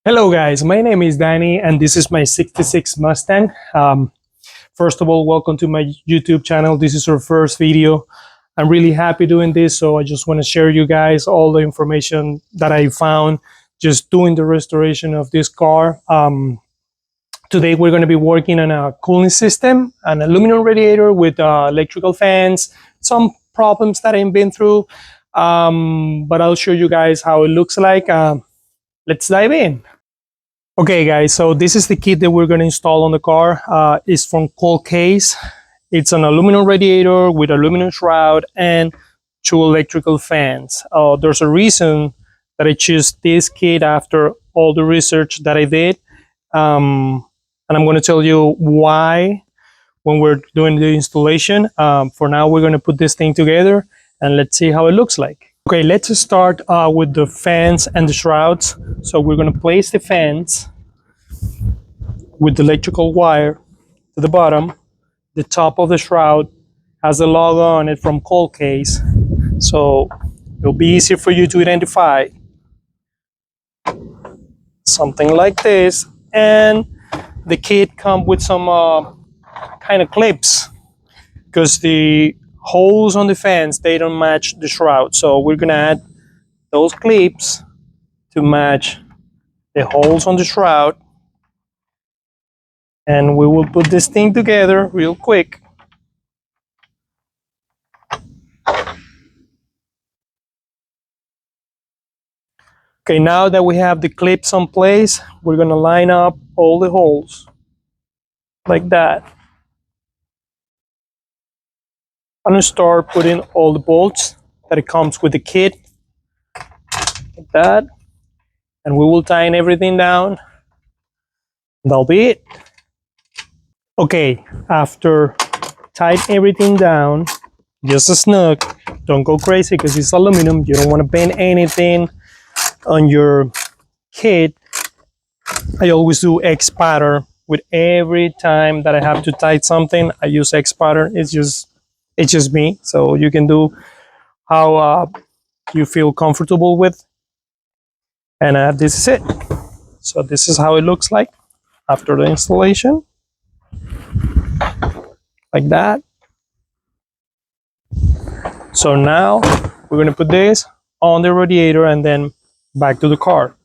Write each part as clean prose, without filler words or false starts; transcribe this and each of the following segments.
Hello guys, my name is Danny and this is my 66 Mustang. First of all, welcome to my YouTube channel. This is our first video. I'm really happy doing this, so I just want to share you guys all the information that I found just doing the restoration of this car. Today we're going to be working on a cooling system, an aluminum radiator with electrical fans, some problems that I've been through, but I'll show you guys how it looks like. Let's dive in. Okay guys, so this is the kit that we're going to install on the car. It's from Cold Case. It's an aluminum radiator with aluminum shroud and 2 electrical fans. There's a reason that I choose this kit after all the research that I did. And I'm going to tell you why when we're doing the installation. For now, we're going to put this thing together and let's see how it looks like. Okay, let's start with the fans and the shrouds. So we're going to place the fans with the electrical wire to the bottom. The top of the shroud has a logo on it from Cold Case, so it'll be easier for you to identify. Something like this. And the kit comes with some kind of clips because the holes on the fans, they don't match the shroud, so we're gonna add those clips to match the holes on the shroud, and we will put this thing together real quick. Okay, now that we have the clips in place, we're gonna line up all the holes like that. I'm gonna start putting all the bolts that it comes with the kit, like that, and we will tighten everything down. That'll be it. Okay, after tighten everything down, just a snug, don't go crazy because it's aluminum. You don't want to bend anything on your kit. I always do X pattern with every time that I have to tighten something. I use X pattern. It's just me, so you can do how you feel comfortable with. And this is it. So this is how it looks like after the installation, like that. So now we're going to put this on the radiator and then back to the car.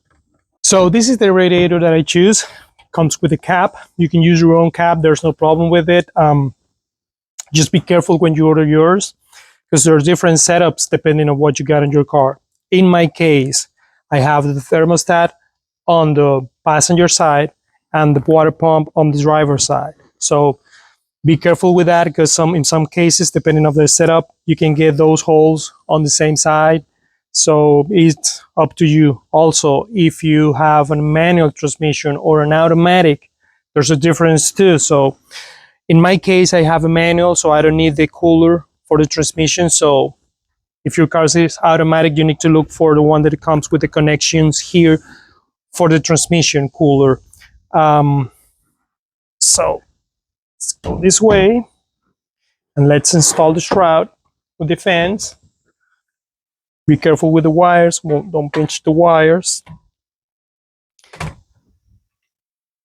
So this is the radiator that I choose. Comes with a cap. You can use your own cap, there's no problem with it. Just be careful when you order yours because there's different setups depending on what you got in your car. In my case, I have the thermostat on the passenger side and the water pump on the driver's side. So be careful with that because in some cases, depending on the setup, you can get those holes on the same side. So it's up to you. Also, if you have a manual transmission or an automatic, there's a difference too. So in my case, I have a manual, so I don't need the cooler for the transmission. So if your car is automatic, you need to look for the one that comes with the connections here for the transmission cooler. So let's go this way and let's install the shroud with the fans. Be careful with the wires, don't pinch the wires.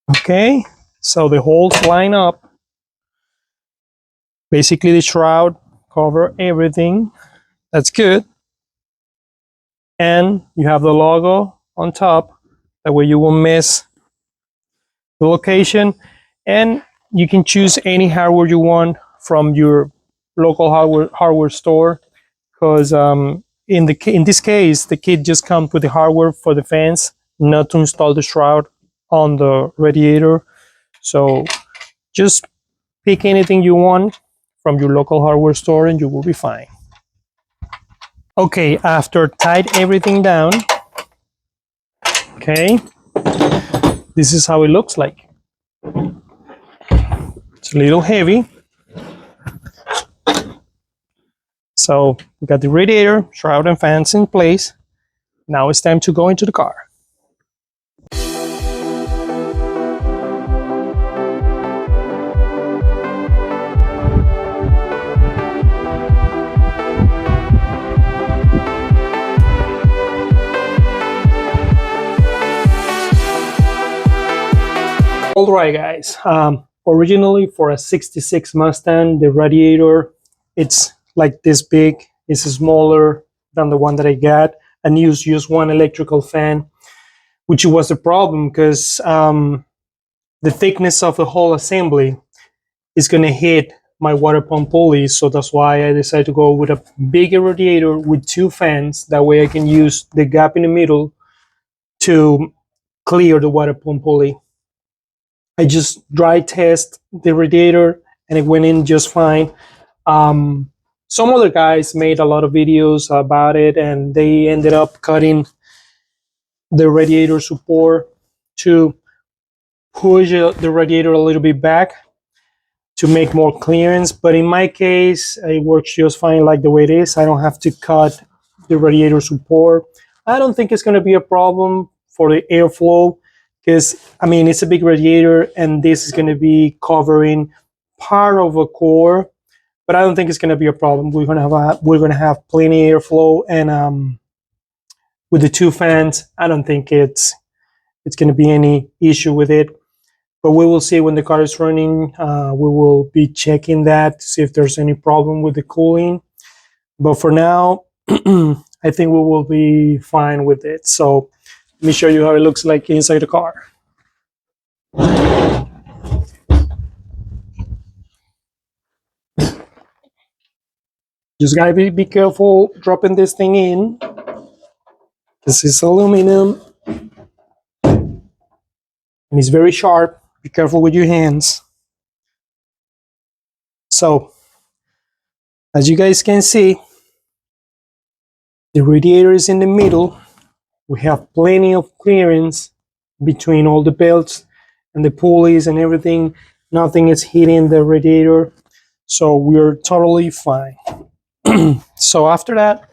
Okay, so the holes line up. Basically the shroud cover everything. That's good. And you have the logo on top. That way you won't miss the location. And you can choose any hardware you want from your local hardware store. Because in this case, the kit just comes with the hardware for the fans, not to install the shroud on the radiator. So just pick anything you want from your local hardware store and you will be fine. Okay, after tighten everything down, okay, this is how it looks like. It's a little heavy. So we got the radiator, shroud and fans in place. Now it's time to go into the car. All right, guys. Originally for a 66 Mustang, the radiator, it's like this big. It's smaller than the one that I got, and use just one electrical fan, which was a problem because the thickness of the whole assembly is going to hit my water pump pulley. So that's why I decided to go with a bigger radiator with two fans. That way I can use the gap in the middle to clear the water pump pulley. I just dry test the radiator and it went in just fine. Some other guys made a lot of videos about it and they ended up cutting the radiator support to push the radiator a little bit back to make more clearance. But in my case, it works just fine like the way it is. I don't have to cut the radiator support. I don't think it's going to be a problem for the airflow because, I mean, it's a big radiator and this is going to be covering part of a core, but I don't think it's going to be a problem. We're going to have plenty of airflow, and with the two fans, I don't think it's going to be any issue with it. But we will see when the car is running. We will be checking that to see if there's any problem with the cooling. But for now, I think we will be fine with it. So let me show you how it looks like inside the car. Just gotta be careful dropping this thing in. This is aluminum and it's very sharp. Be careful with your hands. So, as you guys can see, the radiator is in the middle. We have plenty of clearance between all the belts and the pulleys and everything. Nothing is hitting the radiator, so we're totally fine. So after that,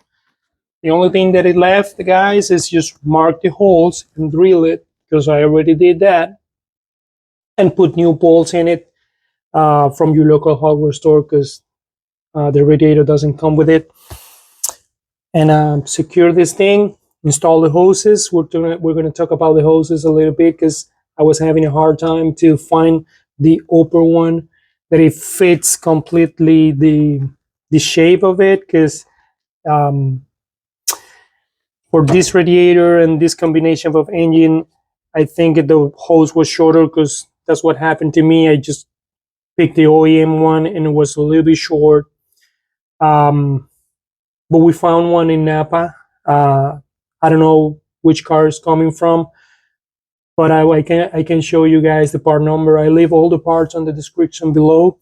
the only thing that it left, guys, is just mark the holes and drill it, because I already did that, and put new bolts in it from your local hardware store, because the radiator doesn't come with it. And secure this thing, install the hoses. We're going to talk about the hoses a little bit, because I was having a hard time to find the upper one that it fits completely the shape of it, because for this radiator and this combination of engine, I think the hose was shorter, because that's what happened to me. I just picked the OEM one and it was a little bit short. But we found one in Napa. I don't know which car it's coming from, but I can show you guys the part number. I leave all the parts on the description below.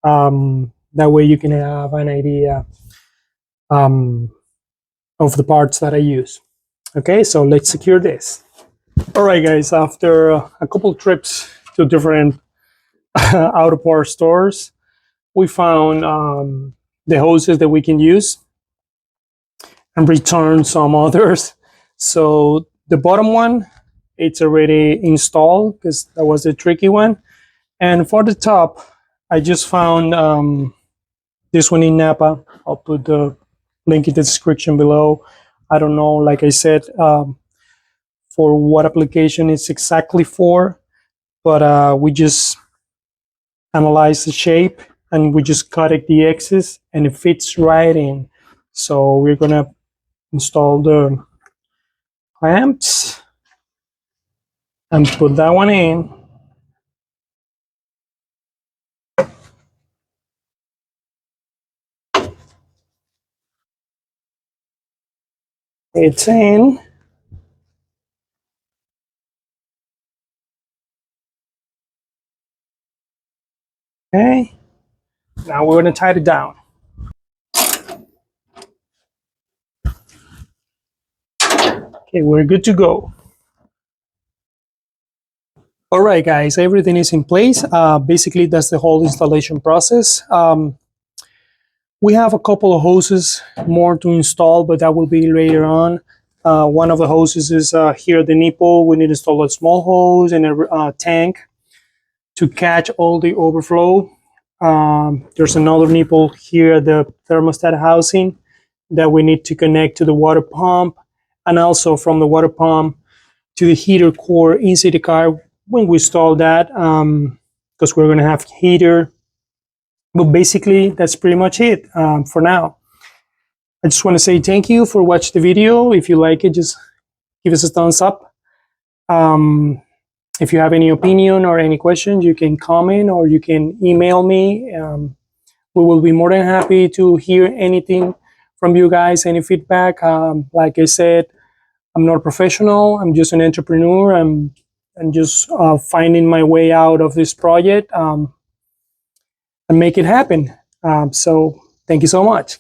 That way you can have an idea of the parts that I use. Okay, so let's secure this. All right, guys, after a couple trips to different auto parts stores, we found the hoses that we can use and return some others. So the bottom one, it's already installed, because that was the tricky one. And for the top, I just found this one in Napa. I'll put the link in the description below. I don't know, like I said, for what application it's exactly for, but we just analyzed the shape and we just cut it the X's and it fits right in. So we're gonna install the clamps and put that one in. It's in. Okay, now we're gonna tighten it down. Okay, we're good to go. All right, guys, everything is in place. Basically, that's the whole installation process. We have a couple of hoses more to install, but that will be later on. One of the hoses is here at the nipple. We need to install a small hose and a tank to catch all the overflow. There's another nipple here at the thermostat housing that we need to connect to the water pump, and also from the water pump to the heater core inside the car. when we install that, because we're going to have heater. But basically, that's pretty much it for now. I just want to say thank you for watching the video. If you like it, just give us a thumbs up. If you have any opinion or any questions, you can comment or you can email me. We will be more than happy to hear anything from you guys, any feedback. Like I said, I'm not a professional. I'm just an entrepreneur. I'm just finding my way out of this project and make it happen. So thank you so much.